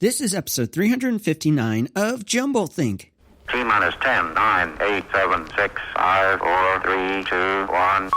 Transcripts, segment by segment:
This is episode 359 of Jumbothink. T minus 10, 9, 8, 7, 6, 5, 4, 3, 2, 1.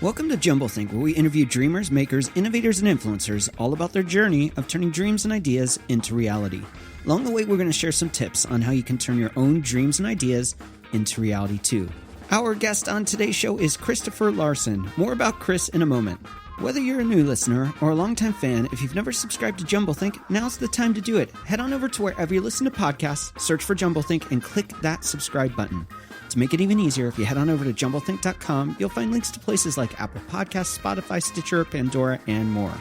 Welcome to Jumbothink, where we interview dreamers, makers, innovators, and influencers all about their journey of turning dreams and ideas into reality. Along the way, we're going to share some tips on how you can turn your own dreams and ideas into reality too. Our guest on today's show is Christopher Larsen. More about Chris in a moment. Whether you're a new listener or a longtime fan, if you've never subscribed to Jumbothink, now's the time to do it. Head on over to wherever you listen to podcasts, search for Jumbothink, and click that subscribe button. To make it even easier, if you head on over to jumbleThink.com, you'll find links to places like Apple Podcasts, Spotify, Stitcher, Pandora, and more.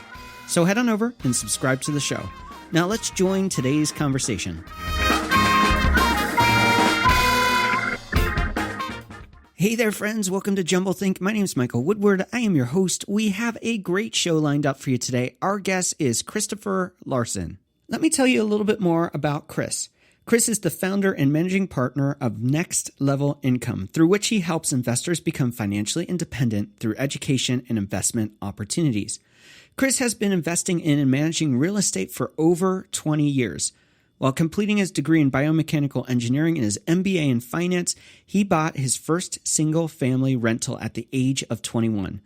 So head on over and subscribe to the show. Now let's join today's conversation. Hey there, friends. Welcome to Jumbothink. My name is Michael Woodward. I am your host. We have a great show lined up for you today. Our guest is Christopher Larsen. Let me tell you a little bit more about Chris. Chris is the founder and managing partner of Next Level Income, through which he helps investors become financially independent through education and investment opportunities. Chris has been investing in and managing real estate for over 20 years. While completing his degree in biomechanical engineering and his MBA in finance, he bought his first single-family rental at the age of 21.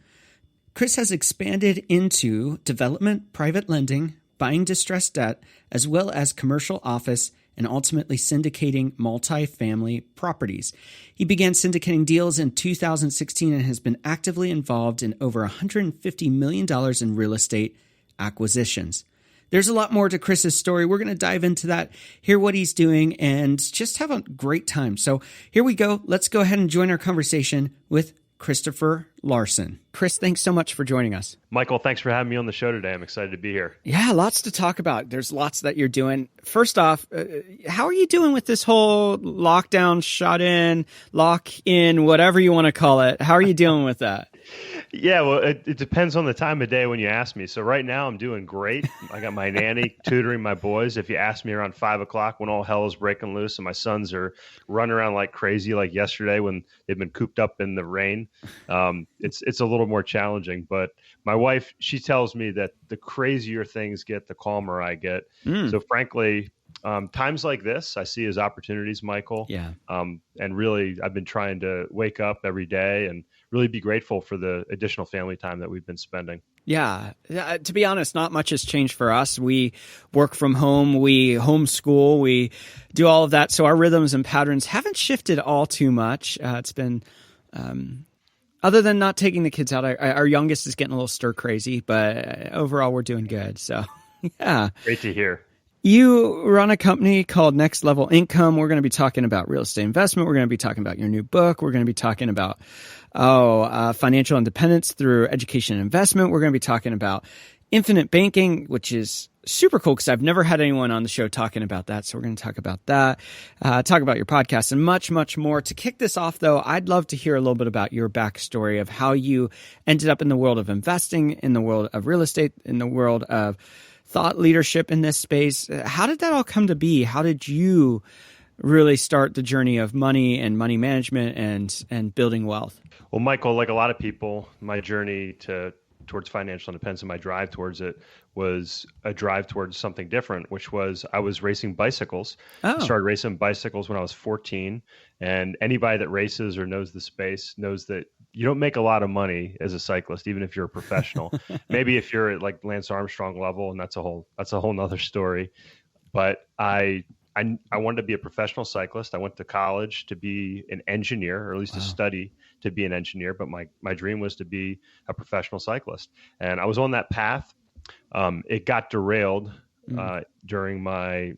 Chris has expanded into development, private lending, buying distressed debt, as well as commercial office, and ultimately syndicating multifamily properties. He began syndicating deals in 2016 and has been actively involved in over $150 million in real estate acquisitions. There's a lot more to Chris's story. We're going to dive into that, hear what he's doing, and just have a great time. So here we go. Let's go ahead and join our conversation with Christopher Larsen. Chris, thanks so much for joining us. Michael, thanks for having me on the show today. I'm excited to be here. Yeah, lots to talk about. There's lots that you're doing. First off, how are you doing with this whole lockdown, shut in, lock in, whatever you want to call it? How are you dealing with that? Yeah, well, it depends on the time of day when you ask me. So right now I'm doing great. I got my nanny tutoring my boys. If you ask me around 5 o'clock when all hell is breaking loose and my sons are running around like crazy, like yesterday when they've been cooped up in the rain, it's a little more challenging. But my wife, she tells me that the crazier things get, the calmer I get. So frankly, times like this I see as opportunities, Michael. Yeah. And really, I've been trying to wake up every day and really be grateful for the additional family time that we've been spending. Yeah. To be honest, not much has changed for us. We work from home, we homeschool, we do all of that. So our rhythms and patterns haven't shifted all too much. It's been, other than not taking the kids out, our youngest is getting a little stir crazy, but overall we're doing good. So yeah. Great to hear. You run a company called Next Level Income. We're going to be talking about real estate investment. We're going to be talking about your new book. We're going to be talking about financial independence through education and investment. We're going to be talking about infinite banking, which is super cool because I've never had anyone on the show talking about that. So we're going to talk about that, talk about your podcast and much, much more. To kick this off, though, I'd love to hear a little bit about your backstory of how you ended up in the world of investing, in the world of real estate, in the world of thought leadership in this space. How did that all come to be? How did you really start the journey of money and money management and building wealth? Well, Michael, like a lot of people, my journey towards financial independence and my drive towards it was a drive towards something different, which was I was racing bicycles. I started racing bicycles when I was 14. And anybody that races or knows the space knows that you don't make a lot of money as a cyclist, even if you're a professional. Maybe if you're at like Lance Armstrong level, and that's a whole nother story. But I wanted to be a professional cyclist. I went to college to be an engineer, or at least to study to be an engineer. But my dream was to be a professional cyclist. And I was on that path. It got derailed between my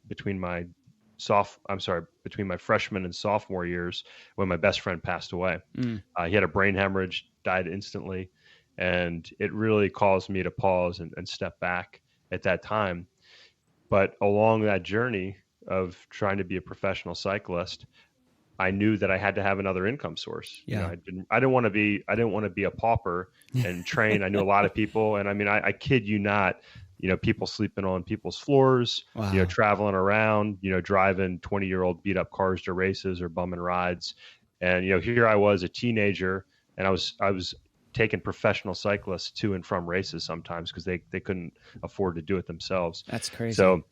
freshman and sophomore years when my best friend passed away. He had a brain hemorrhage, died instantly. And it really caused me to pause and step back at that time. But along that journey of trying to be a professional cyclist, I knew that I had to have another income source. Yeah. I didn't want to be a pauper and train. I knew a lot of people, and I mean, I kid you not, people sleeping on people's floors, traveling around, driving 20-year-old beat up cars to races or bumming rides. And, here I was, a teenager, and I was taking professional cyclists to and from races sometimes because they couldn't afford to do it themselves. That's crazy. So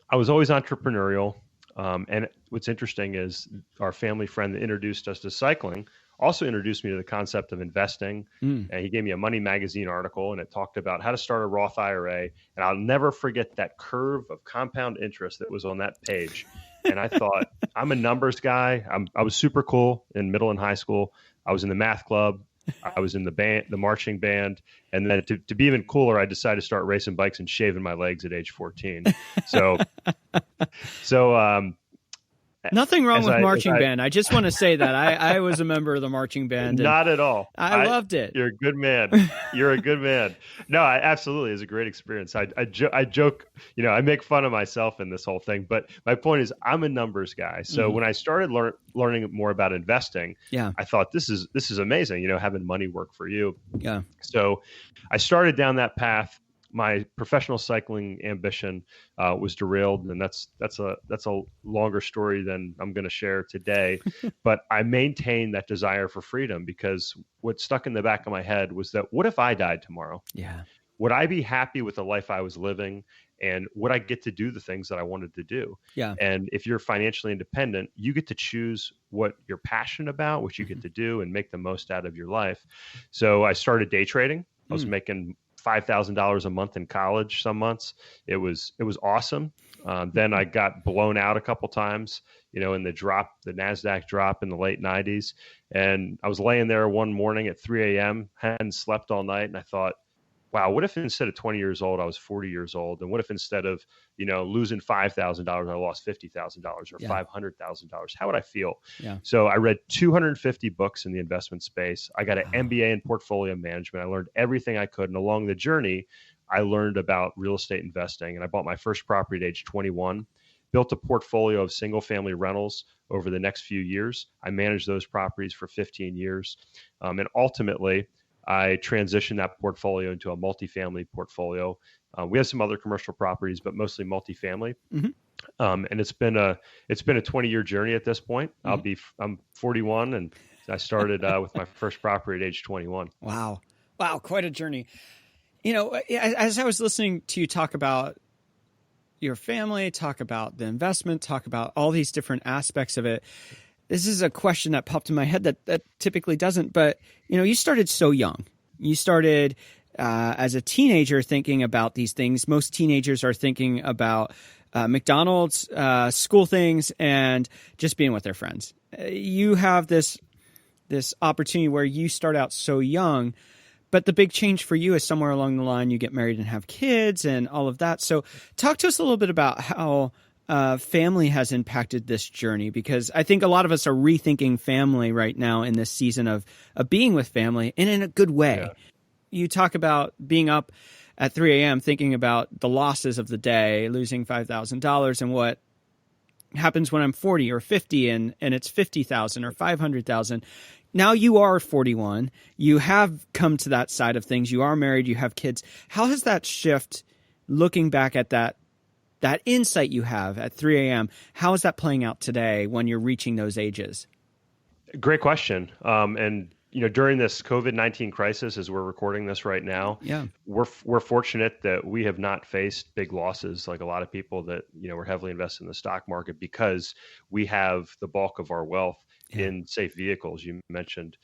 I was always entrepreneurial. And what's interesting is our family friend that introduced us to cycling also introduced me to the concept of investing. And he gave me a Money Magazine article, and it talked about how to start a Roth IRA. And I'll never forget that curve of compound interest that was on that page. And I thought, I'm a numbers guy. I was super cool in middle and high school. I was in the math club. I was in the band, the marching band. And then to be even cooler, I decided to start racing bikes and shaving my legs at age 14. So nothing wrong with marching band. I just want to say that I was a member of the marching band. Not at all. I loved it. You're a good man. You're a good man. No, absolutely. It was a great experience. I joke, I make fun of myself in this whole thing, but my point is I'm a numbers guy. So when I started learning more about investing, I thought this is amazing, having money work for you. Yeah. So I started down that path. My professional cycling ambition was derailed, and that's a longer story than I'm going to share today. But I maintained that desire for freedom because what stuck in the back of my head was that what if I died tomorrow? Yeah. Would I be happy with the life I was living, and would I get to do the things that I wanted to do? Yeah. And if you're financially independent, you get to choose what you're passionate about, what you get to do, and make the most out of your life. So I started day trading. I was making $5,000 a month in college some months. It was awesome. Then I got blown out a couple times, in the NASDAQ drop in the late 90s. And I was laying there one morning at 3 a.m., hadn't slept all night. And I thought, wow, what if instead of 20 years old, I was 40 years old? And what if instead of, losing $5,000, I lost $50,000 or $500,000? How would I feel? Yeah. So I read 250 books in the investment space. I got an MBA in portfolio management. I learned everything I could. And along the journey, I learned about real estate investing. And I bought my first property at age 21, built a portfolio of single family rentals over the next few years. I managed those properties for 15 years. And ultimately, I transitioned that portfolio into a multifamily portfolio. We have some other commercial properties, but mostly multifamily. And it's been a 20-year journey at this point. I'm 41, and I started with my first property at age 21. Wow, quite a journey. As I was listening to you talk about your family, talk about the investment, talk about all these different aspects of it, this is a question that popped in my head that typically doesn't, but you started so young. You started as a teenager thinking about these things. Most teenagers are thinking about McDonald's, school things, and just being with their friends. You have this opportunity where you start out so young, but the big change for you is somewhere along the line you get married and have kids and all of that. So talk to us a little bit about how family has impacted this journey, because I think a lot of us are rethinking family right now in this season of being with family, and in a good way. Yeah. You talk about being up at 3 a.m. thinking about the losses of the day, losing $5,000, and what happens when I'm 40 or 50 and it's 50,000 or 500,000. Now you are 41. You have come to that side of things. You are married. You have kids. How has that shift, looking back at that insight you have at 3 a.m., how is that playing out today when you're reaching those ages? Great question. And during this COVID-19 crisis, as we're recording this right now, we're fortunate that we have not faced big losses like a lot of people that were heavily invested in the stock market, because we have the bulk of our wealth in safe vehicles. You mentioned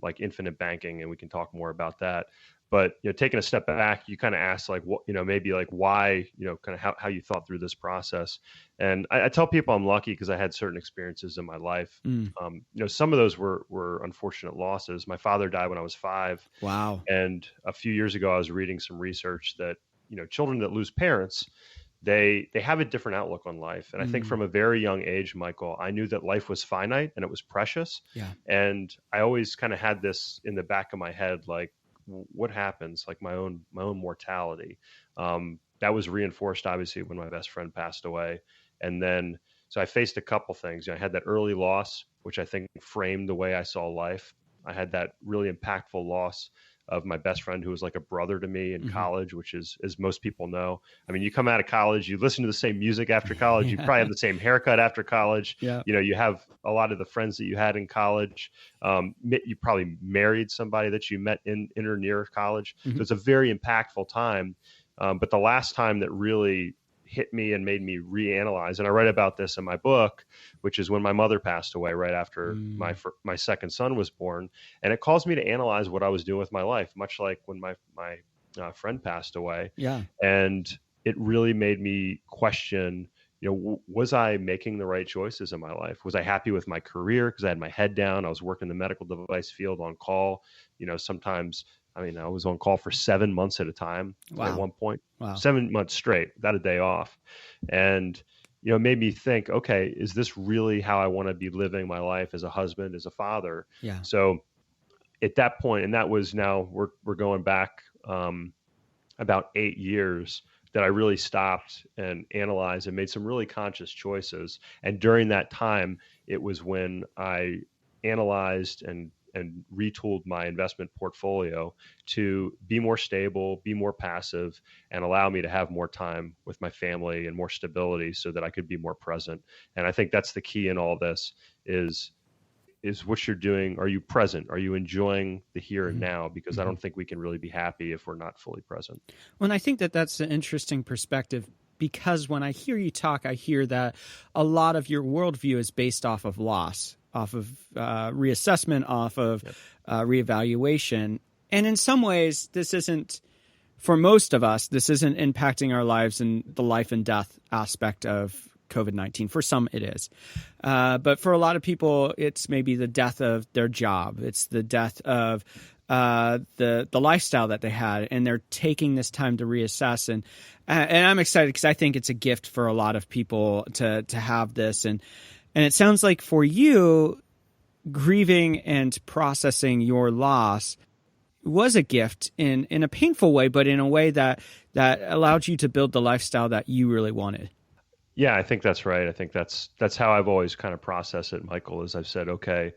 like infinite banking, and we can talk more about that. But taking a step back, you kind of asked like, what, maybe like why, kind of how you thought through this process. And I tell people I'm lucky because I had certain experiences in my life. Some of those were unfortunate losses. My father died when I was 5. Wow. And a few years ago, I was reading some research that children that lose parents, they have a different outlook on life. And I think from a very young age, Michael, I knew that life was finite and it was precious. Yeah. And I always kind of had this in the back of my head, like, what happens, like my own mortality. That was reinforced obviously when my best friend passed away. And then, so I faced a couple things. I had that early loss, which I think framed the way I saw life. I had that really impactful loss of my best friend who was like a brother to me in college, which is, as most people know. I mean, you come out of college, you listen to the same music after college, you probably have the same haircut after college. Yeah. You have a lot of the friends that you had in college. You probably married somebody that you met in or near college. So it's a very impactful time. But the last time that really hit me and made me reanalyze, and I write about this in my book, which is when my mother passed away right after my second son was born, and it caused me to analyze what I was doing with my life, much like when my friend passed away. Yeah, and it really made me question, was I making the right choices in my life? Was I happy with my career? Because I had my head down. I was working the medical device field on call. Sometimes, I was on call for 7 months at a time at one point. Wow. 7 months straight, without a day off. And, it made me think, okay, is this really how I want to be living my life as a husband, as a father? Yeah. So at that point, and that was now, we're going back about 8 years, that I really stopped and analyzed and made some really conscious choices. And during that time, it was when I analyzed and retooled my investment portfolio to be more stable, be more passive, and allow me to have more time with my family and more stability so that I could be more present. And I think that's the key in all this is what you're doing. Are you present? Are you enjoying the here and now? Because I don't think we can really be happy if we're not fully present. Well, and I think that that's an interesting perspective, because when I hear you talk, I hear that a lot of your worldview is based off of loss, off of reassessment, off of reevaluation. And in some ways, this isn't, for most of us, this isn't impacting our lives in the life and death aspect of COVID-19. For some, it is. But for a lot of people, it's maybe the death of their job. It's the death of the lifestyle that they had, and they're taking this time to reassess. And I'm excited because I think it's a gift for a lot of people to have this. And it sounds like for you, grieving and processing your loss was a gift in a painful way, but in a way that allowed you to build the lifestyle that you really wanted. Yeah, I think that's right. I think that's how I've always kind of processed it, Michael, is I've said, okay,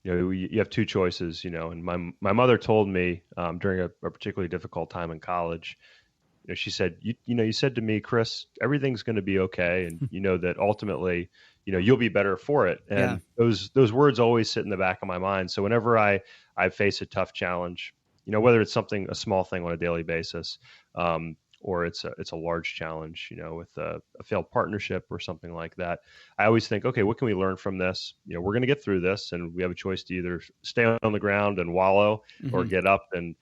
you have two choices, and my mother told me during a particularly difficult time in college, she said, you said to me, Chris, everything's going to be okay. And that ultimately, you'll be better for it. And those words always sit in the back of my mind. So whenever I face a tough challenge, whether it's a small thing on a daily basis, or it's a large challenge, with a failed partnership or something like that, I always think, okay, what can we learn from this? We're going to get through this, and we have a choice to either stay on the ground and wallow or get up and,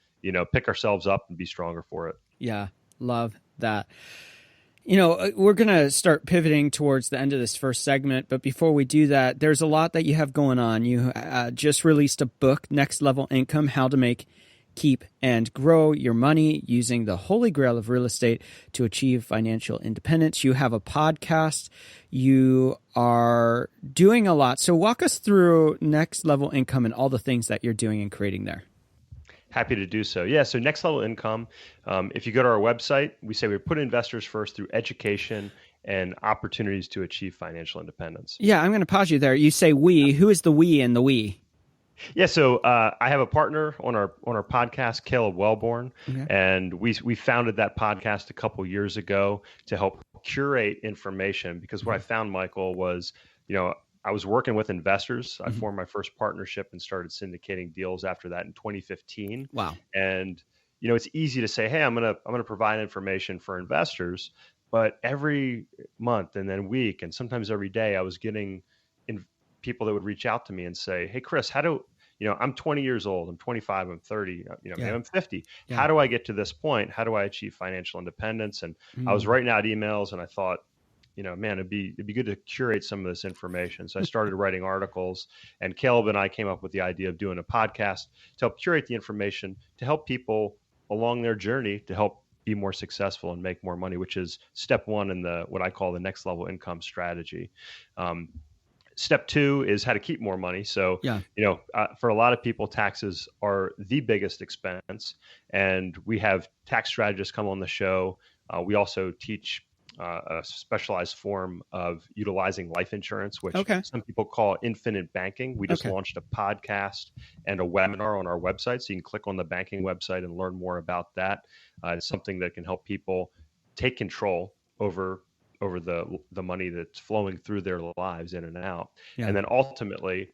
pick ourselves up and be stronger for it. Yeah. Love that. We're going to start pivoting towards the end of this first segment, but before we do that, there's a lot that you have going on. You just released a book, Next Level Income, How to Make, Keep, and Grow Your Money Using the Holy Grail of Real Estate to Achieve Financial Independence. You have a podcast. You are doing a lot. So walk us through Next Level Income and all the things that you're doing and creating there. Happy to do so. Yeah. So Next Level Income, if you go to our website, we say we put investors first through education and opportunities to achieve financial independence. Yeah. I'm going to pause you there. You say we. Who is the we in the we? Yeah, so I have a partner on our podcast, Caleb Wellborn, and we founded that podcast a couple years ago to help curate information, because what I found, Michael, was, I was working with investors. I formed my first partnership and started syndicating deals after that in 2015. Wow. And, it's easy to say, hey, I'm going to provide information for investors, but every month and then week and sometimes every day, I was getting people that would reach out to me and say, hey, Chris, I'm 20 years old, I'm 25, I'm 30, maybe I'm 50. Yeah. How do I get to this point? How do I achieve financial independence? And I was writing out emails and I thought, man, it'd be good to curate some of this information. So I started writing articles, and Caleb and I came up with the idea of doing a podcast to help curate the information, to help people along their journey to help be more successful and make more money, which is step one in what I call the next level income strategy. Step two is how to keep more money. So, for a lot of people, taxes are the biggest expense, and we have tax strategists come on the show. We also teach a specialized form of utilizing life insurance, which Okay. some people call infinite banking. We just Okay. launched a podcast and a webinar on our website. So you can click on the banking website and learn more about that. It's something that can help people take control over the money that's flowing through their lives in and out. Yeah. And then ultimately,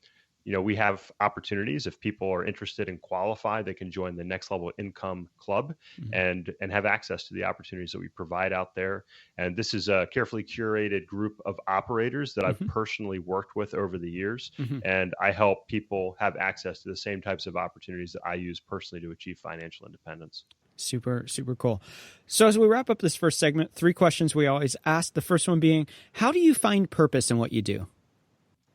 we have opportunities. If people are interested and qualify, they can join the Next Level Income Club and have access to the opportunities that we provide out there. And this is a carefully curated group of operators that I've personally worked with over the years. And I help people have access to the same types of opportunities that I use personally to achieve financial independence. Super, super cool. So as we wrap up this first segment, 3 questions we always ask. The first one being, how do you find purpose in what you do?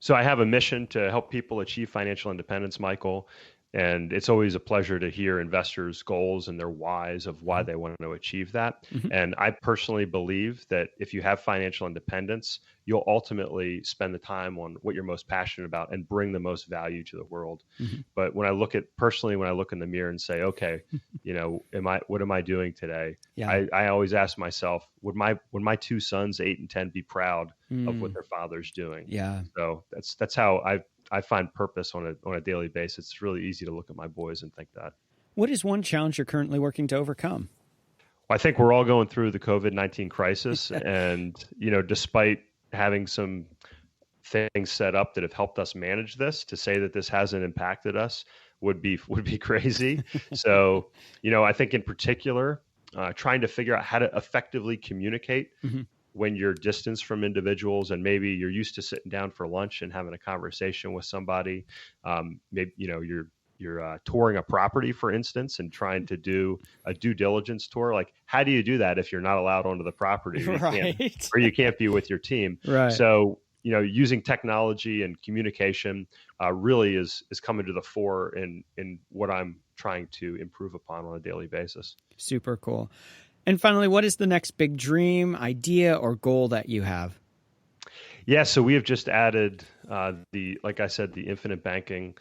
So I have a mission to help people achieve financial independence, Michael. And it's always a pleasure to hear investors' goals and their whys of why they want to achieve that. And I personally believe that if you have financial independence, you'll ultimately spend the time on what you're most passionate about and bring the most value to the world. But when I look in the mirror and say, okay, what am I doing today? Yeah. I always ask myself, would my 2 sons, 8 and 10, be proud of what their father's doing? Yeah. So that's how I find purpose on a daily basis. It's really easy to look at my boys and think that. What is one challenge you're currently working to overcome? Well, I think we're all going through the COVID-19 crisis. And, despite having some things set up that have helped us manage this, to say that this hasn't impacted us would be crazy. So, I think in particular, trying to figure out how to effectively communicate when you're distanced from individuals and maybe you're used to sitting down for lunch and having a conversation with somebody. Maybe, you're touring a property, for instance, and trying to do a due diligence tour. Like, how do you do that if you're not allowed onto the property or you can't be with your team? Right. So, using technology and communication really is coming to the fore in what I'm trying to improve upon on a daily basis. Super cool. And finally, what is the next big dream, idea, or goal that you have? Yeah, so we have just added like I said, the infinite banking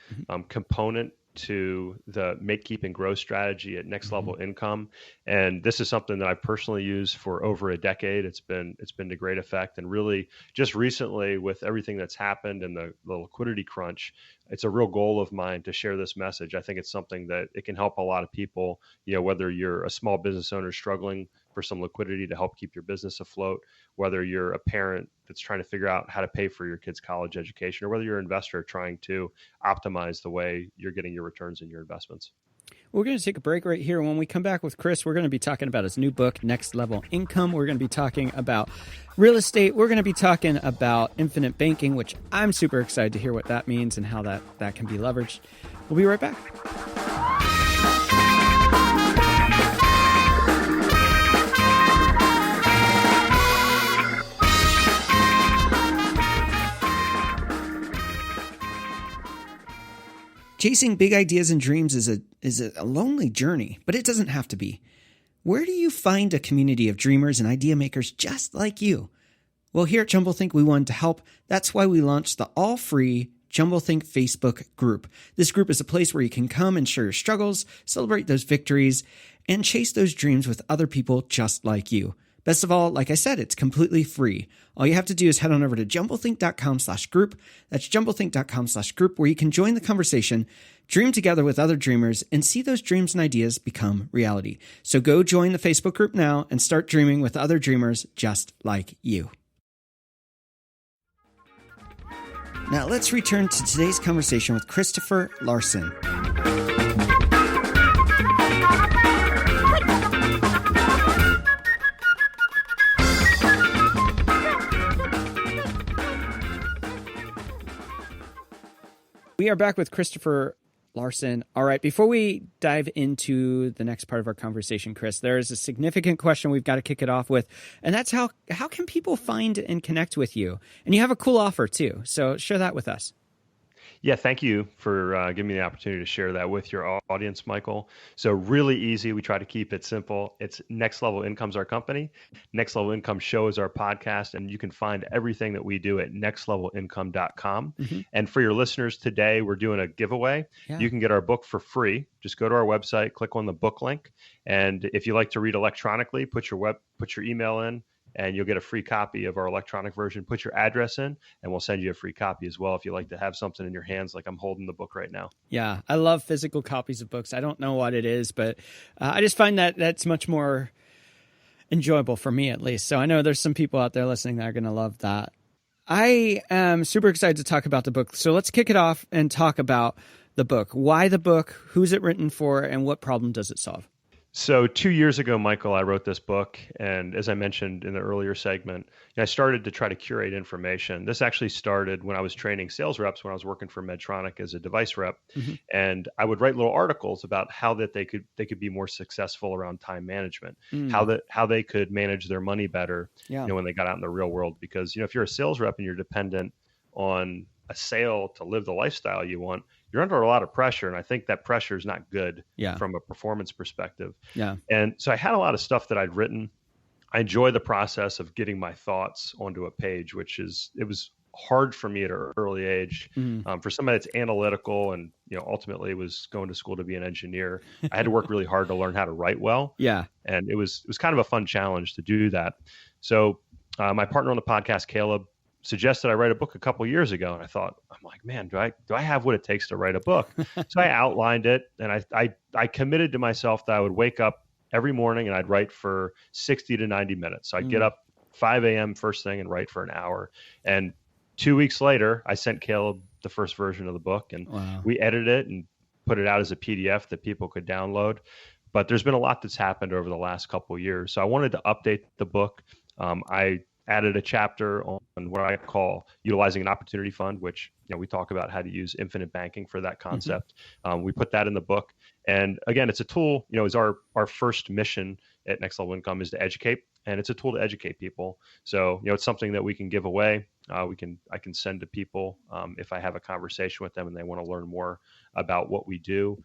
component to the make, keep, and grow strategy at Next Level Income. And this is something that I personally use for over a decade. It's been to great effect. And really just recently, with everything that's happened and the liquidity crunch, it's a real goal of mine to share this message. I think it's something that it can help a lot of people, whether you're a small business owner struggling for some liquidity to help keep your business afloat, whether you're a parent that's trying to figure out how to pay for your kids' college education, or whether you're an investor trying to optimize the way you're getting your returns in your investments. We're going to take a break right here. When we come back with Chris, we're going to be talking about his new book, Next Level Income. We're going to be talking about real estate. We're going to be talking about infinite banking, which I'm super excited to hear what that means and how that can be leveraged. We'll be right back. Chasing big ideas and dreams is a lonely journey, but it doesn't have to be. Where do you find a community of dreamers and idea makers just like you? Well, here at Jumbothink, we wanted to help. That's why we launched the all-free Jumbothink Facebook group. This group is a place where you can come and share your struggles, celebrate those victories, and chase those dreams with other people just like you. Best of all, like I said, it's completely free. All you have to do is head on over to jumbleThink.com/group. That's jumbleThink.com/group, where you can join the conversation, dream together with other dreamers, and see those dreams and ideas become reality. So go join the Facebook group now and start dreaming with other dreamers just like you. Now let's return to today's conversation with Christopher Larsen. We are back with Christopher Larsen. All right, before we dive into the next part of our conversation, Chris, there is a significant question we've got to kick it off with, and that's how can people find and connect with you? And you have a cool offer too, so share that with us. Yeah, thank you for giving me the opportunity to share that with your audience, Michael. So really easy. We try to keep it simple. It's Next Level Income's our company. Next Level Income Show is our podcast, and you can find everything that we do at nextlevelincome.com. And for your listeners today, we're doing a giveaway. Yeah. You can get our book for free. Just go to our website, click on the book link. And if you like to read electronically, put your email in, and you'll get a free copy of our electronic version. Put your address in, and we'll send you a free copy as well if you like to have something in your hands, like I'm holding the book right now. Yeah, I love physical copies of books. I don't know what it is, but I just find that that's much more enjoyable for me, at least. So I know there's some people out there listening that are going to love that. I am super excited to talk about the book. So let's kick it off and talk about the book. Why the book? Who's it written for? And what problem does it solve? So 2 years ago, Michael, I wrote this book. And as I mentioned in the earlier segment, I started to try to curate information. This actually started when I was training sales reps, when I was working for Medtronic as a device rep. Mm-hmm. And I would write little articles about how that they could be more successful around time management, how they could manage their money better, when they got out in the real world. Because, if you're a sales rep and you're dependent on a sale to live the lifestyle you want, you're under a lot of pressure. And I think that pressure is not good from a performance perspective. Yeah. And so I had a lot of stuff that I'd written. I enjoy the process of getting my thoughts onto a page, it was hard for me at an early age. For somebody that's analytical and, ultimately was going to school to be an engineer, I had to work really hard to learn how to write well. Yeah. And it was kind of a fun challenge to do that. So my partner on the podcast, Caleb, suggested I write a book a couple years ago. And I thought, I'm like, man, do I have what it takes to write a book? So I outlined it, and I committed to myself that I would wake up every morning and I'd write for 60 to 90 minutes. So I'd get up 5 a.m. first thing and write for an hour. And 2 weeks later, I sent Caleb the first version of the book, and we edited it and put it out as a PDF that people could download. But there's been a lot that's happened over the last couple of years. So I wanted to update the book. I added a chapter on what I call utilizing an opportunity fund, which, we talk about how to use infinite banking for that concept. We put that in the book. And again, it's a tool, is our first mission at Next Level Income is to educate, and it's a tool to educate people. So, it's something that we can give away. I can send to people if I have a conversation with them and they want to learn more about what we do.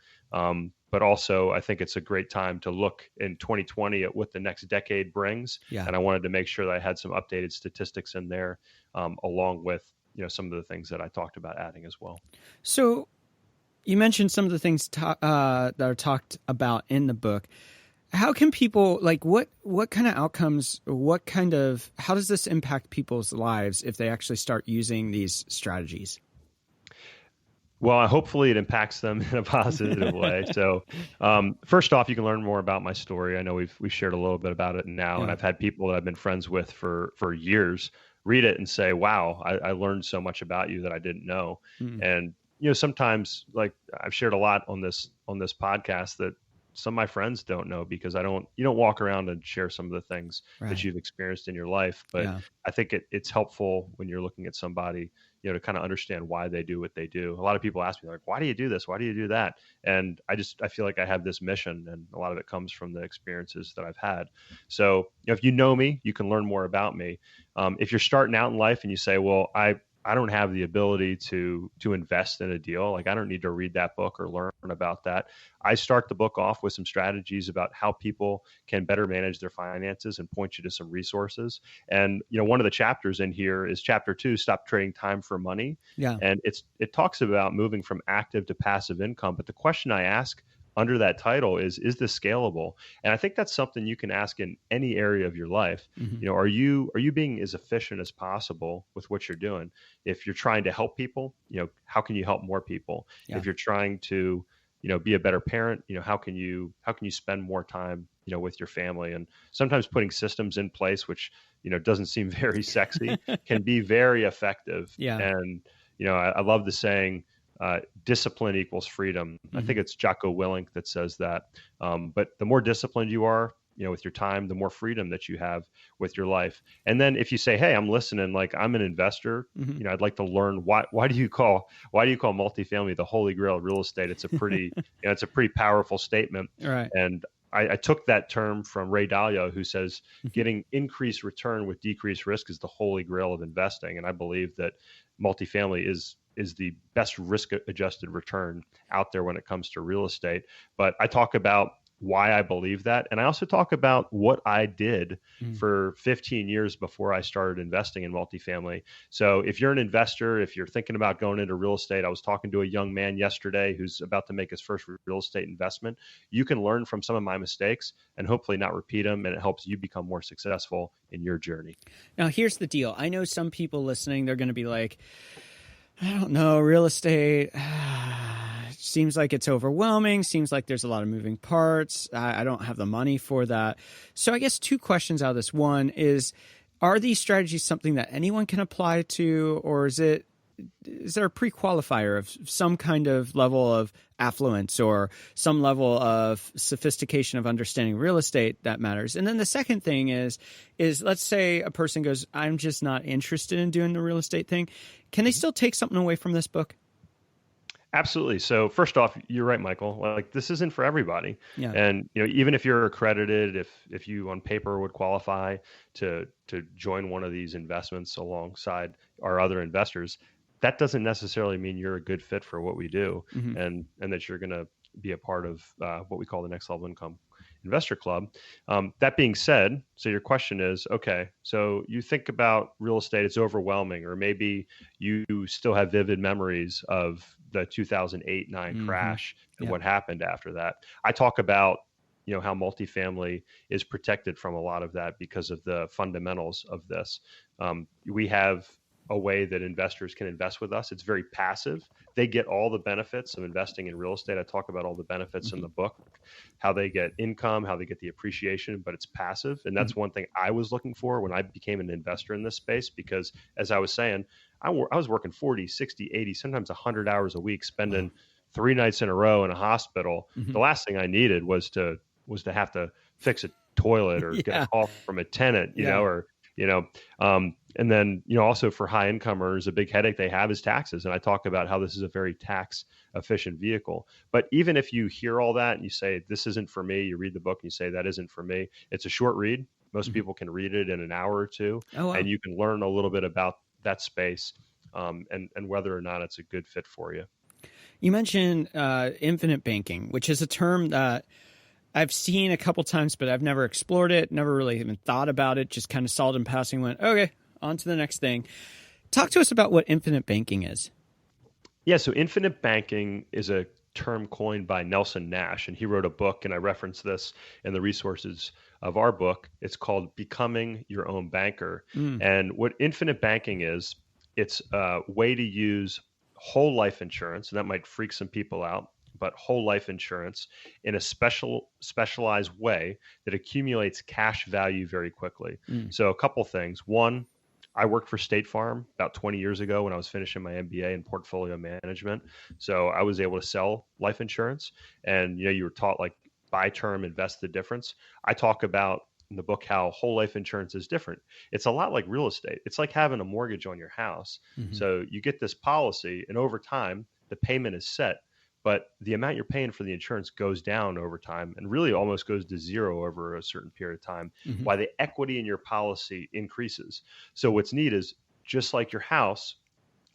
But also, I think it's a great time to look in 2020 at what the next decade brings. Yeah. And I wanted to make sure that I had some updated statistics in there, along with some of the things that I talked about adding as well. So you mentioned some of the things that are talked about in the book. How can people, what kind of outcomes, how does this impact people's lives if they actually start using these strategies? Well, hopefully it impacts them in a positive way. So first off, you can learn more about my story. I know we've shared a little bit about it now, and I've had people that I've been friends with for years read it and say, wow, I learned so much about you that I didn't know. And, sometimes I've shared a lot on this podcast that some of my friends don't know, because you don't walk around and share some of the things that you've experienced in your life. But I think it's helpful when you're looking at somebody, to kind of understand why they do what they do. A lot of people ask me, why do you do this? Why do you do that? And I feel like I have this mission, and a lot of it comes from the experiences that I've had. So if you know me, you can learn more about me. If you're starting out in life and you say, well, I don't have the ability to invest in a deal, I don't need to read that book or learn about that, I start the book off with some strategies about how people can better manage their finances and point you to some resources. And, one of the chapters in here is chapter 2, Stop Trading Time for Money. Yeah. And it talks about moving from active to passive income. But the question I ask under that title is this scalable? And I think that's something you can ask in any area of your life. Are you being as efficient as possible with what you're doing? If you're trying to help people, how can you help more people? If you're trying to, be a better parent, how can you spend more time, with your family? And sometimes putting systems in place, which, doesn't seem very sexy, can be very effective. Yeah. And, I love the saying, discipline equals freedom. I think it's Jocko Willink that says that. But the more disciplined you are, with your time, the more freedom that you have with your life. And then if you say, hey, I'm listening, I'm an investor, I'd like to learn why do you call multifamily the holy grail of real estate? It's a pretty, it's a pretty powerful statement. Right. And I took that term from Ray Dalio, who says getting increased return with decreased risk is the holy grail of investing. And I believe that multifamily is the best risk-adjusted return out there when it comes to real estate. But I talk about why I believe that. And I also talk about what I did for 15 years before I started investing in multifamily. So if you're an investor, if you're thinking about going into real estate, I was talking to a young man yesterday who's about to make his first real estate investment. You can learn from some of my mistakes and hopefully not repeat them. And it helps you become more successful in your journey. Now, here's the deal. I know some people listening, they're going to be like, I don't know, real estate seems like it's overwhelming. Seems like there's a lot of moving parts. I don't have the money for that. So I guess two questions out of this. One is, are these strategies something that anyone can apply to, or is there a pre-qualifier of some kind of level of affluence or some level of sophistication of understanding real estate that matters? And then the second thing is let's say a person goes, I'm just not interested in doing the real estate thing. Can they still take something away from this book? Absolutely. So first off, you're right, Michael. Like, this isn't for everybody. Yeah. And even if you're accredited, if you on paper would qualify to join one of these investments alongside our other investors, that doesn't necessarily mean you're a good fit for what we do, and that you're going to be a part of what we call the Next Level Income Investor Club. That being said, so your question is, okay, so you think about real estate, it's overwhelming, or maybe you still have vivid memories of the 2008-9 crash and what happened after that. I talk about how multifamily is protected from a lot of that because of the fundamentals of this. We have a way that investors can invest with us. It's very passive. They get all the benefits of investing in real estate. I talk about all the benefits in the book, how they get income, how they get the appreciation, but it's passive. And that's one thing I was looking for when I became an investor in this space, because as I was saying, I was working 40, 60, 80, sometimes 100 hours a week, spending 3 nights in a row in a hospital. The last thing I needed was to have to fix a toilet or get a call from a tenant, and then, also for high income earners, a big headache they have is taxes. And I talk about how this is a very tax efficient vehicle. But even if you hear all that and you say, this isn't for me, you read the book and you say, that isn't for me, it's a short read. Most people can read it in an hour or two. Oh, wow. And you can learn a little bit about that space and whether or not it's a good fit for you. You mentioned infinite banking, which is a term that I've seen a couple times, but I've never explored it, never really even thought about it, just kind of saw it in passing, went, okay, on to the next thing. Talk to us about what infinite banking is. Yeah, so infinite banking is a term coined by Nelson Nash, and he wrote a book, and I reference this in the resources of our book. It's called Becoming Your Own Banker. And what infinite banking is, it's a way to use whole life insurance, and that might freak some people out, but whole life insurance in a specialized way that accumulates cash value very quickly. So a couple things. One, I worked for State Farm about 20 years ago when I was finishing my MBA in portfolio management. So I was able to sell life insurance, and you were taught like buy term, invest the difference. I talk about in the book how whole life insurance is different. It's a lot like real estate. It's like having a mortgage on your house. So you get this policy, and over time the payment is set, but the amount you're paying for the insurance goes down over time and really almost goes to zero over a certain period of time, while the equity in your policy increases. So what's neat is, just like your house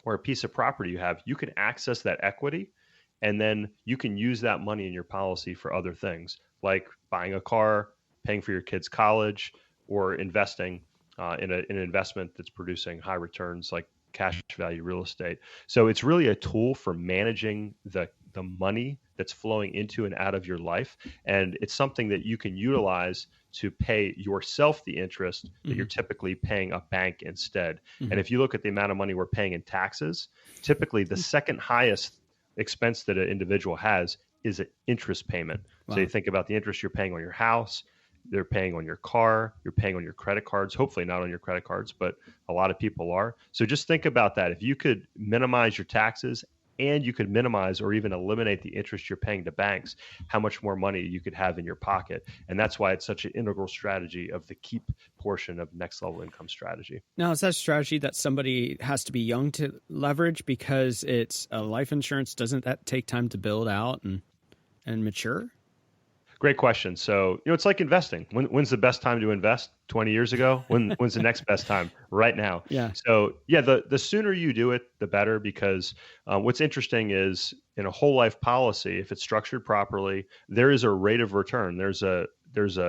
or a piece of property you have, you can access that equity, and then you can use that money in your policy for other things, like buying a car, paying for your kids' college, or investing in an investment that's producing high returns like cash value real estate. So it's really a tool for managing the money that's flowing into and out of your life. And it's something that you can utilize to pay yourself the interest that you're typically paying a bank instead. And if you look at the amount of money we're paying in taxes, typically the second highest expense that an individual has is an interest payment. Wow. So you think about the interest you're paying on your house, they're paying on your car, you're paying on your credit cards, hopefully not on your credit cards, but a lot of people are. So just think about that. If you could minimize your taxes and you could minimize or even eliminate the interest you're paying to banks, how much more money you could have in your pocket. And that's why it's such an integral strategy of the keep portion of next level income strategy. Now, is that a strategy that somebody has to be young to leverage because it's a life insurance? Doesn't that take time to build out and mature? Great question. So, it's like investing. When's the best time to invest? 20 years ago? When's the next best time? Right now. Yeah. So, yeah, the sooner you do it, the better, because what's interesting is in a whole life policy, if it's structured properly, there is a rate of return. There's a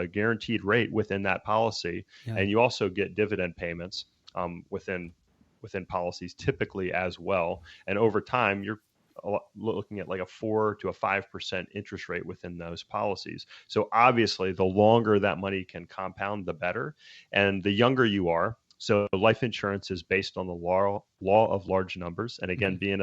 guaranteed rate within that policy, and you also get dividend payments within policies typically as well. And over time, you're looking at like a 4 to a 5% interest rate within those policies. So obviously, the longer that money can compound, the better. And the younger you are, so life insurance is based on the law of large numbers. And again, being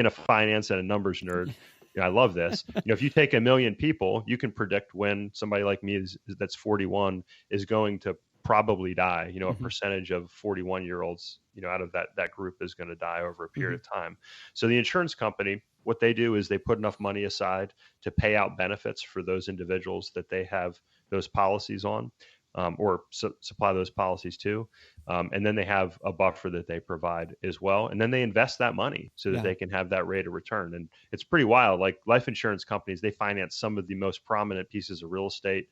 a finance and a numbers nerd, I love this. If you take 1 million people, you can predict when somebody like me that's 41 is going to probably die. A percentage of 41-year-olds, out of that group is going to die over a period of time. So the insurance company, what they do is they put enough money aside to pay out benefits for those individuals that they have those policies on, or supply those policies to. And then they have a buffer that they provide as well. And then they invest that money so that they can have that rate of return. And it's pretty wild. Like life insurance companies, they finance some of the most prominent pieces of real estate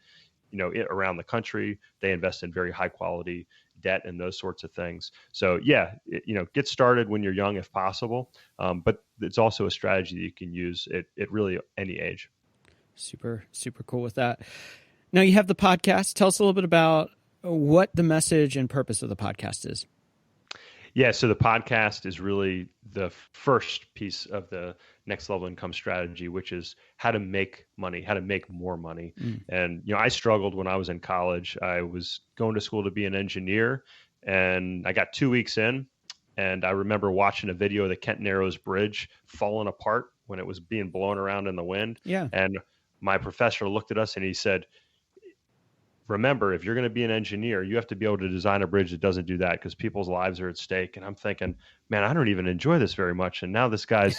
around the country. They invest in very high quality debt and those sorts of things. So get started when you're young if possible. But it's also a strategy that you can use at really any age. Super, super cool with that. Now you have the podcast. Tell us a little bit about what the message and purpose of the podcast is. Yeah, so the podcast is really the first piece of the next level income strategy, which is how to make money, how to make more money. And, I struggled when I was in college. I was going to school to be an engineer, and I got 2 weeks in, and I remember watching a video of the Kent Narrows Bridge falling apart when it was being blown around in the wind. Yeah. And my professor looked at us and he said, remember, if you're going to be an engineer, you have to be able to design a bridge that doesn't do that because people's lives are at stake. And I'm thinking, man, I don't even enjoy this very much. And now this guy's,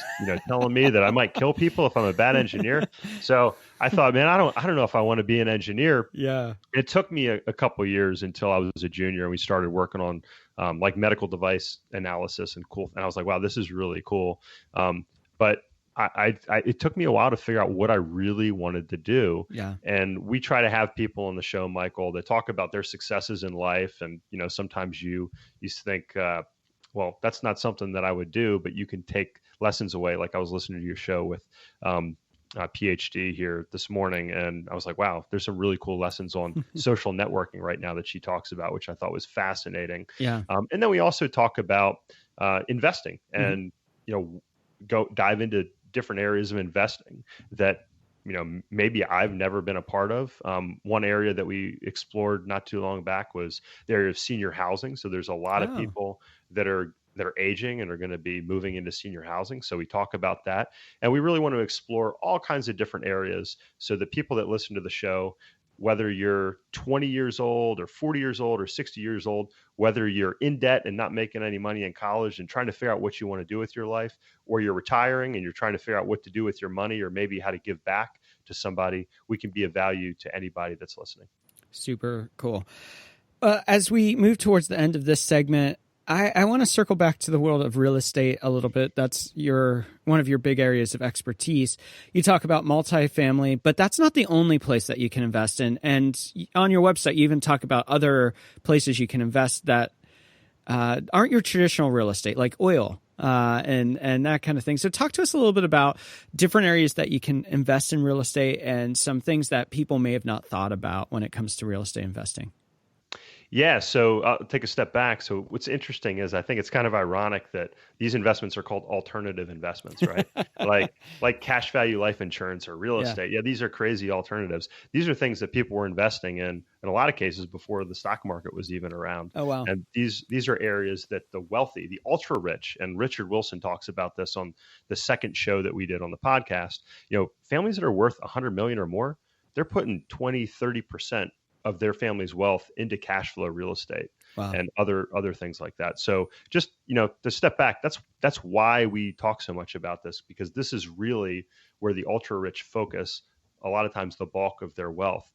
telling me that I might kill people if I'm a bad engineer. So I thought, man, I don't know if I want to be an engineer. Yeah. It took me a couple of years until I was a junior and we started working on like medical device analysis and I was like, wow, this is really cool. But it took me a while to figure out what I really wanted to do. Yeah. And we try to have people on the show, Michael, that talk about their successes in life. And, sometimes you think, well, that's not something that I would do, but you can take lessons away. Like I was listening to your show with PhD here this morning, and I was like, wow, there's some really cool lessons on social networking right now that she talks about, which I thought was fascinating. Yeah. And then we also talk about investing and, go dive into different areas of investing that, maybe I've never been a part of. One area that we explored not too long back was the area of senior housing. So there's a lot of people that are aging and are going to be moving into senior housing. So we talk about that. And we really want to explore all kinds of different areas so that people that listen to the show, whether you're 20 years old or 40 years old or 60 years old, whether you're in debt and not making any money in college and trying to figure out what you want to do with your life, or you're retiring and you're trying to figure out what to do with your money, or maybe how to give back to somebody, we can be of value to anybody that's listening. Super cool. As we move towards the end of this segment, I want to circle back to the world of real estate a little bit. That's one of your big areas of expertise. You talk about multifamily, but that's not the only place that you can invest in. And on your website, you even talk about other places you can invest that aren't your traditional real estate, like oil and that kind of thing. So talk to us a little bit about different areas that you can invest in real estate and some things that people may have not thought about when it comes to real estate investing. Yeah, so I'll take a step back. So what's interesting is I think it's kind of ironic that these investments are called alternative investments, right? like cash value life insurance or real estate. Yeah, these are crazy alternatives. These are things that people were investing in a lot of cases before the stock market was even around. Oh, wow. And these are areas that the wealthy, the ultra rich, and Richard Wilson talks about this on the second show that we did on the podcast. Families that are worth 100 million or more, they're putting 20, 30% of their family's wealth into cash flow real estate. Wow. And other things like that. So just, to step back, that's why we talk so much about this, because this is really where the ultra rich focus a lot of times the bulk of their wealth.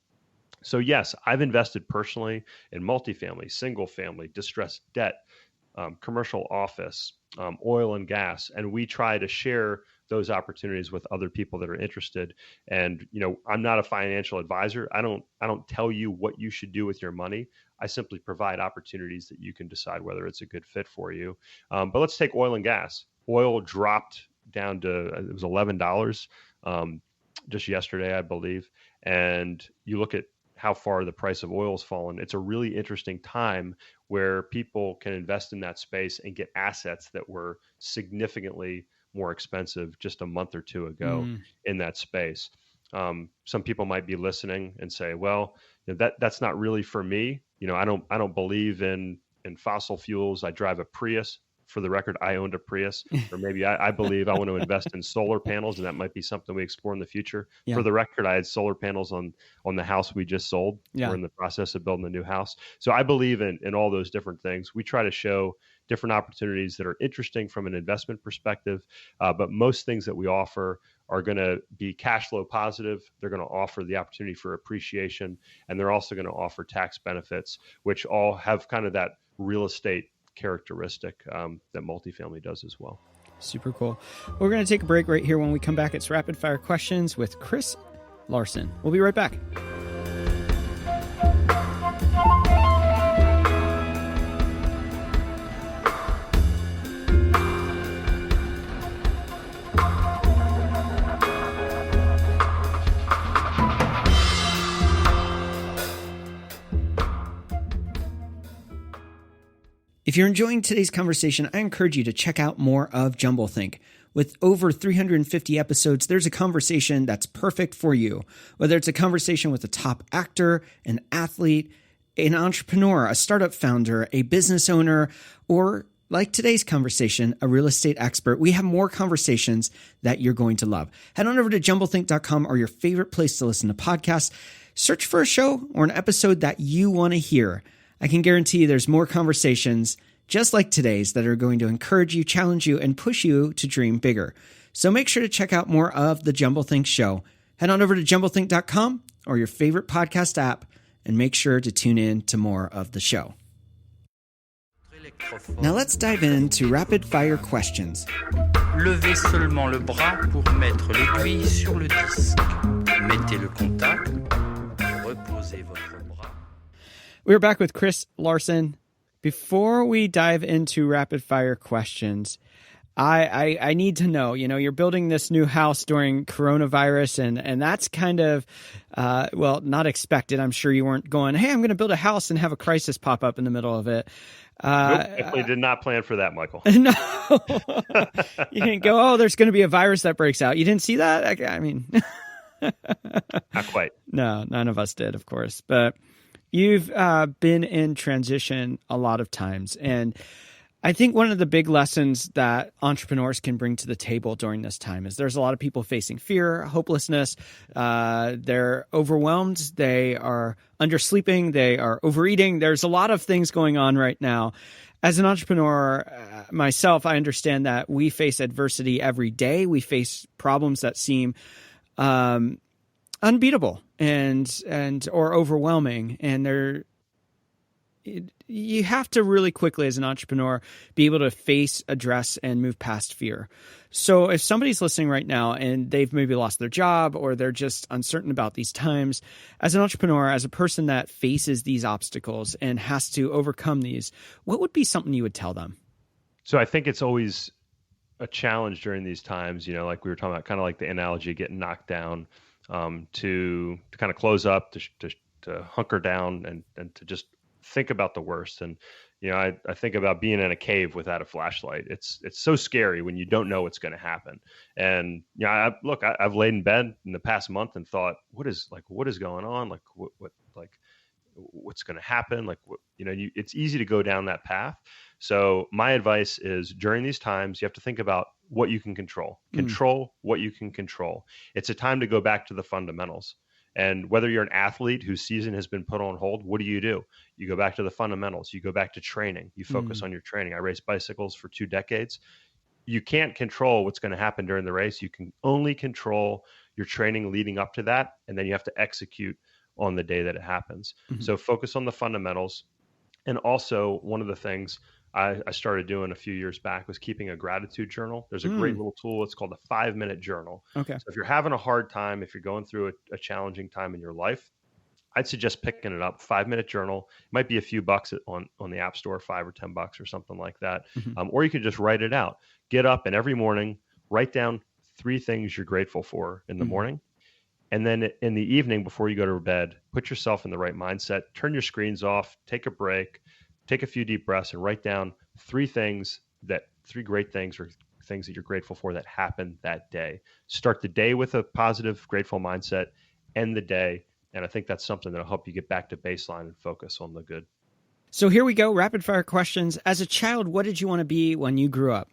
So yes, I've invested personally in multifamily, single family, distressed debt, commercial office, oil and gas, and we try to share those opportunities with other people that are interested. And, I'm not a financial advisor. I don't tell you what you should do with your money. I simply provide opportunities that you can decide whether it's a good fit for you. But let's take oil and gas. Oil dropped down to, it was $11 just yesterday, I believe. And you look at how far the price of oil has fallen. It's a really interesting time where people can invest in that space and get assets that were significantly more expensive just a month or two ago in that space. Some people might be listening and say, well, that's not really for me. I don't believe in fossil fuels. I drive a Prius. For the record, I owned a Prius, or maybe I believe I want to invest in solar panels, and that might be something we explore in the future. Yeah. For the record, I had solar panels on the house we just sold. Yeah. We're in the process of building a new house. So I believe in all those different things. We try to show different opportunities that are interesting from an investment perspective, but most things that we offer are going to be cash flow positive. They're going to offer the opportunity for appreciation, and they're also going to offer tax benefits, which all have kind of that real estate characteristic that multifamily does as well. Super cool. We're going to take a break right here. When we come back, it's Rapid Fire Questions with Chris Larsen. We'll be right back. If you're enjoying today's conversation, I encourage you to check out more of Jumbothink. With over 350 episodes, there's a conversation that's perfect for you. Whether it's a conversation with a top actor, an athlete, an entrepreneur, a startup founder, a business owner, or like today's conversation, a real estate expert, we have more conversations that you're going to love. Head on over to jumbleThink.com or your favorite place to listen to podcasts. Search for a show or an episode that you want to hear. I can guarantee there's more conversations just like today's that are going to encourage you, challenge you, and push you to dream bigger. So make sure to check out more of the Jumbothink show. Head on over to jumbleThink.com or your favorite podcast app and make sure to tune in to more of the show. Now let's dive into rapid fire questions. Levez seulement le bras pour mettre l'aiguille sur le disque. Mettez le contact. Reposez votre bras. We're back with Chris Larsen. Before we dive into rapid fire questions, I need to know, you're building this new house during coronavirus and that's kind of, not expected. I'm sure you weren't going, hey, I'm going to build a house and have a crisis pop up in the middle of it. Nope, definitely did not plan for that, Michael. No, you didn't go, oh, there's going to be a virus that breaks out. You didn't see that? I mean, not quite. No, none of us did, of course, but you've been in transition a lot of times. And I think one of the big lessons that entrepreneurs can bring to the table during this time is there's a lot of people facing fear, hopelessness. They're overwhelmed. They are undersleeping. They are overeating. There's a lot of things going on right now. As an entrepreneur myself, I understand that we face adversity every day. We face problems that seem unbeatable and or overwhelming, and you have to really quickly as an entrepreneur be able to face, address, and move past fear. So if somebody's listening right now and they've maybe lost their job or they're just uncertain about these times, as an entrepreneur, as a person that faces these obstacles and has to overcome these, what would be something you would tell them? So I think it's always a challenge during these times, like we were talking about, kind of like the analogy of getting knocked down, to kind of close up, to hunker down and to just think about the worst. And, I think about being in a cave without a flashlight. It's so scary when you don't know what's going to happen. And, I've laid in bed in the past month and thought, what is going on? Like, what's going to happen? It's easy to go down that path. So my advice is during these times, you have to think about what you can control. Control what you can control. It's a time to go back to the fundamentals. And whether you're an athlete whose season has been put on hold, what do? You go back to the fundamentals. You go back to training. You focus on your training. I raced bicycles for 2 decades. You can't control what's going to happen during the race. You can only control your training leading up to that. And then you have to execute on the day that it happens. So focus on the fundamentals. And also one of the things I started doing a few years back was keeping a gratitude journal. There's a great little tool. It's called the 5-minute journal. Okay. So if you're having a hard time, if you're going through a challenging time in your life, I'd suggest picking it up. 5-minute journal. It might be a few bucks on the App Store, $5 or $10 or something like that. Or you can just write it out. Get up and every morning, write down 3 things you're grateful for in the morning. And then in the evening, before you go to bed, put yourself in the right mindset, turn your screens off, take a break, take a few deep breaths, and write down 3 great things or things that you're grateful for that happened that day. Start the day with a positive, grateful mindset, end the day. And I think that's something that'll help you get back to baseline and focus on the good. So here we go. Rapid fire questions. As a child, what did you want to be when you grew up?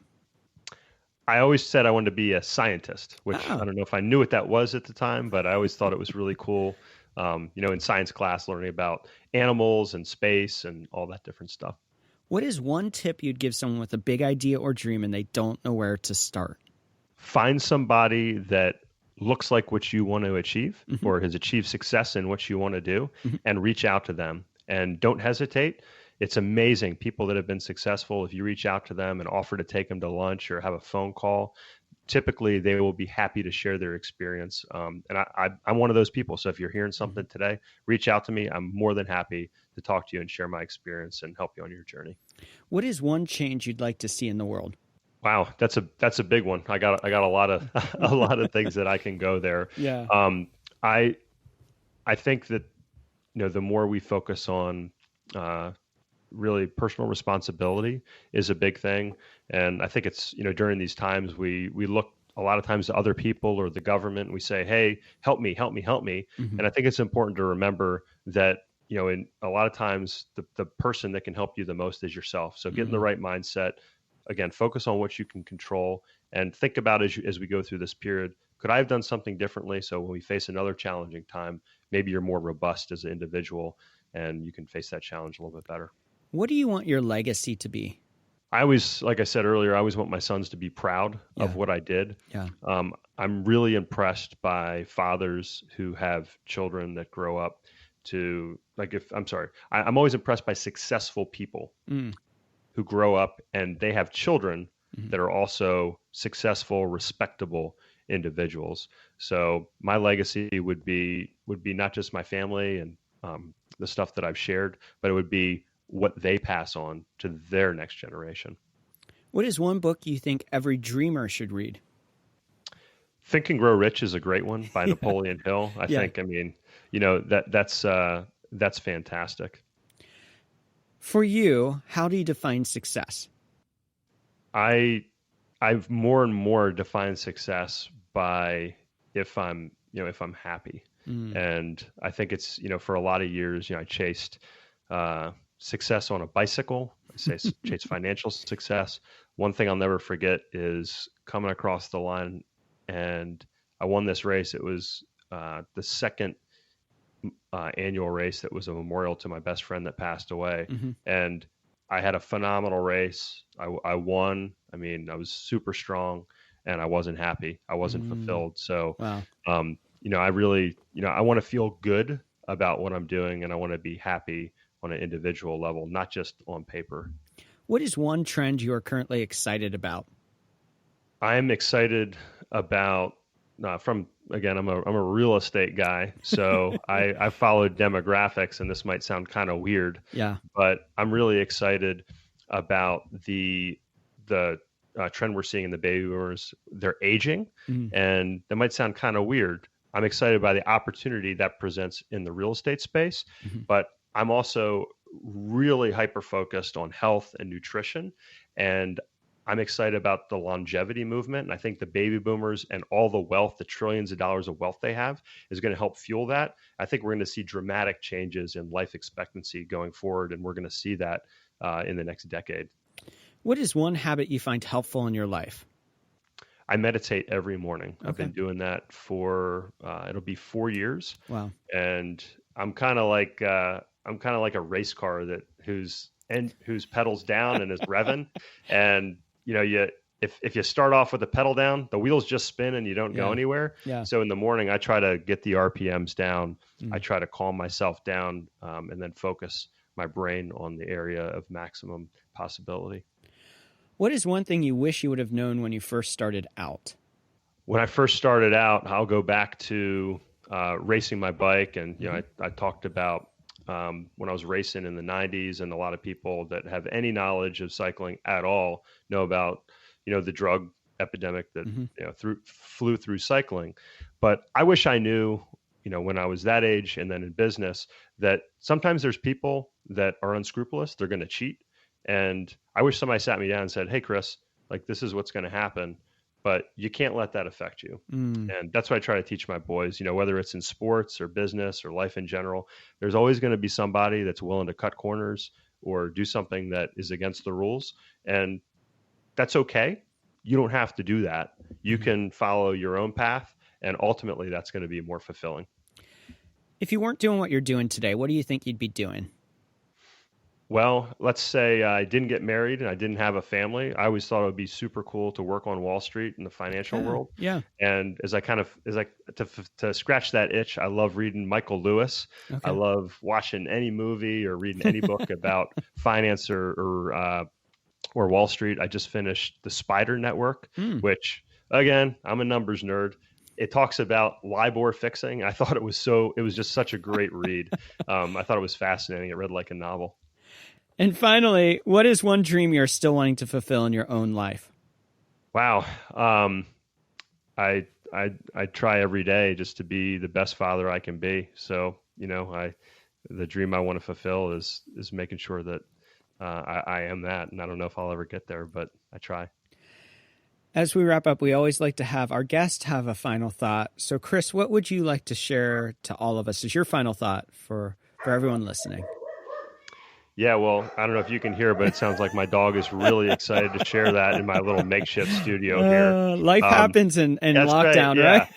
I always said I wanted to be a scientist, which I don't know if I knew what that was at the time, but I always thought it was really cool. In science class, learning about animals and space and all that different stuff. What is one tip you'd give someone with a big idea or dream and they don't know where to start? Find somebody that looks like what you want to achieve or has achieved success in what you want to do and reach out to them. And don't hesitate. It's amazing. People that have been successful, if you reach out to them and offer to take them to lunch or have a phone call, typically they will be happy to share their experience. And I'm one of those people. So if you're hearing something today, reach out to me. I'm more than happy to talk to you and share my experience and help you on your journey. What is one change you'd like to see in the world? Wow, that's a big one. I got a lot of a lot of things that I can go there. Yeah. I think that the more we focus on really personal responsibility is a big thing. And I think it's, during these times, we look a lot of times to other people or the government, and we say, hey, help me. And I think it's important to remember that, in a lot of times the person that can help you the most is yourself. So get in the right mindset. Again, focus on what you can control and think about as we go through this period, could I have done something differently? So when we face another challenging time, maybe you're more robust as an individual and you can face that challenge a little bit better. What do you want your legacy to be? I always, like I said earlier, I always want my sons to be proud of what I did. Yeah. I'm really impressed by fathers who have children that grow up to I'm always impressed by successful people who grow up and they have children that are also successful, respectable individuals. So my legacy would be not just my family and the stuff that I've shared, but it would be what they pass on to their next generation. What is one book you think every dreamer should read? Think and Grow Rich is a great one by Napoleon Hill. I think, that's fantastic. For you, how do you define success? I've more and more defined success by if I'm happy. And I think it's, for a lot of years, I chased success on a bicycle. I chased financial success. One thing I'll never forget is coming across the line and I won this race. It was the second annual race that was a memorial to my best friend that passed away. And I had a phenomenal race. I won. I mean, I was super strong and I wasn't happy. I wasn't fulfilled. So, wow. I really, I want to feel good about what I'm doing and I want to be happy on an individual level, not just on paper. What is one trend you are currently excited about? I'm excited about I'm a real estate guy, so I follow demographics, and this might sound kind of weird. Yeah. But I'm really excited about the trend we're seeing in the baby boomers. They're aging, and that might sound kind of weird. I'm excited by the opportunity that presents in the real estate space, but I'm also really hyper-focused on health and nutrition, and I'm excited about the longevity movement. And I think the baby boomers and all the wealth, the trillions of dollars of wealth they have is going to help fuel that. I think we're going to see dramatic changes in life expectancy going forward, and we're going to see that in the next decade. What is one habit you find helpful in your life? I meditate every morning. Okay. I've been doing that for, it'll be 4 years. Wow. And I'm kind of like a race car whose pedals down and is revving. And if you start off with the pedal down, the wheels just spin and you don't go anywhere. Yeah. So in the morning, I try to get the RPMs down. I try to calm myself down and then focus my brain on the area of maximum possibility. What is one thing you wish you would have known when you first started out? When I first started out, I'll go back to racing my bike. And, I talked about when I was racing in the 90s, and a lot of people that have any knowledge of cycling at all know about, the drug epidemic that, flew through cycling. But I wish I knew, when I was that age and then in business, that sometimes there's people that are unscrupulous. They're going to cheat. And I wish somebody sat me down and said, hey, Chris, like, this is what's going to happen, but you can't let that affect you. And that's what I try to teach my boys, whether it's in sports or business or life in general, there's always going to be somebody that's willing to cut corners or do something that is against the rules. And that's okay. You don't have to do that. You can follow your own path, and ultimately that's going to be more fulfilling. If you weren't doing what you're doing today, what do you think you'd be doing? Well, let's say I didn't get married and I didn't have a family. I always thought it would be super cool to work on Wall Street in the financial world. Yeah. And to scratch that itch, I love reading Michael Lewis. Okay. I love watching any movie or reading any book about finance or Wall Street. I just finished The Spider Network, which, again, I'm a numbers nerd. It talks about LIBOR fixing. I thought it was just such a great read. I thought it was fascinating. It read like a novel. And finally, what is one dream you're still wanting to fulfill in your own life? Wow. I try every day just to be the best father I can be. So, the dream I want to fulfill is making sure that I am that. And I don't know if I'll ever get there, but I try. As we wrap up, we always like to have our guests have a final thought. So, Chris, what would you like to share to all of us as your final thought for everyone listening? Yeah, well, I don't know if you can hear, but it sounds like my dog is really excited to share that in my little makeshift studio here. Life happens in lockdown, right?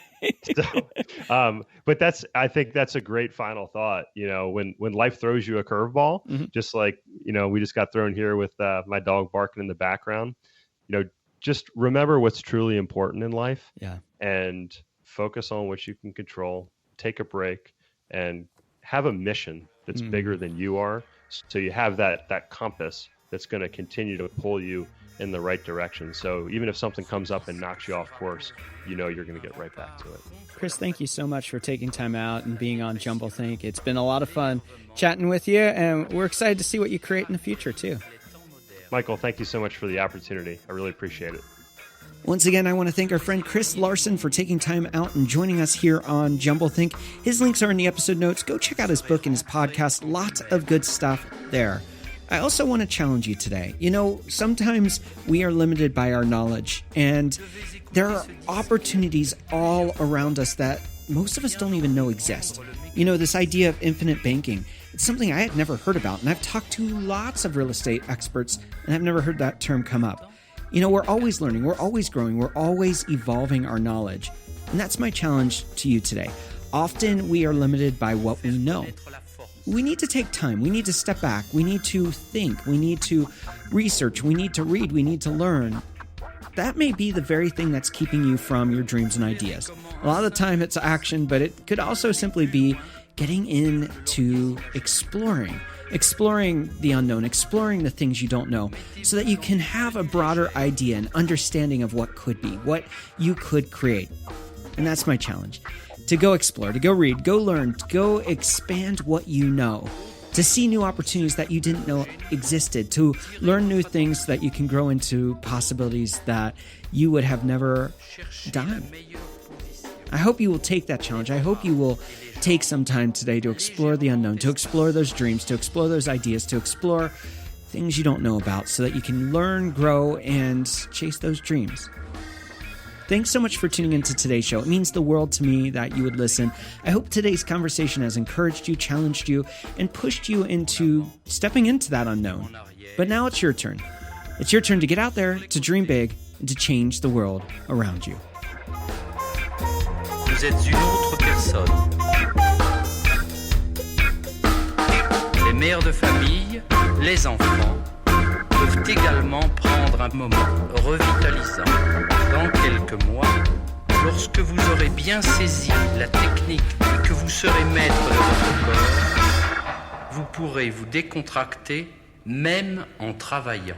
But I think that's a great final thought. When life throws you a curveball, just like, we just got thrown here with my dog barking in the background, just remember what's truly important in life. Yeah. And focus on what you can control, take a break, and have a mission that's bigger than you are. So you have that compass that's going to continue to pull you in the right direction. So even if something comes up and knocks you off course, you're going to get right back to it. Chris, thank you so much for taking time out and being on JumbleThink. It's been a lot of fun chatting with you, and we're excited to see what you create in the future too. Michael, thank you so much for the opportunity. I really appreciate it. Once again, I want to thank our friend Chris Larsen for taking time out and joining us here on JumbleThink. His links are in the episode notes. Go check out his book and his podcast. Lots of good stuff there. I also want to challenge you today. Sometimes we are limited by our knowledge, and there are opportunities all around us that most of us don't even know exist. This idea of infinite banking, it's something I had never heard about, and I've talked to lots of real estate experts, and I've never heard that term come up. We're always learning, we're always growing, we're always evolving our knowledge. And that's my challenge to you today. Often we are limited by what we know. We need to take time, we need to step back, we need to think, we need to research, we need to read, we need to learn. That may be the very thing that's keeping you from your dreams and ideas. A lot of the time it's action, but it could also simply be getting into exploring the unknown, exploring the things you don't know, so that you can have a broader idea and understanding of what could be, what you could create. And that's my challenge. To go explore, to go read, go learn, to go expand what you know, to see new opportunities that you didn't know existed, to learn new things so that you can grow into possibilities that you would have never done. I hope you will take that challenge. I hope you will take some time today to explore the unknown, to explore those dreams, to explore those ideas, to explore things you don't know about so that you can learn, grow, and chase those dreams. Thanks so much for tuning into today's show. It means the world to me that you would listen. I hope today's conversation has encouraged you, challenged you, and pushed you into stepping into that unknown. But now it's your turn. It's your turn to get out there, to dream big, and to change the world around you. Vous êtes une autre personne. Les mères de famille, les enfants, peuvent également prendre un moment revitalisant. Dans quelques mois, lorsque vous aurez bien saisi la technique et que vous serez maître de votre corps, vous pourrez vous décontracter même en travaillant.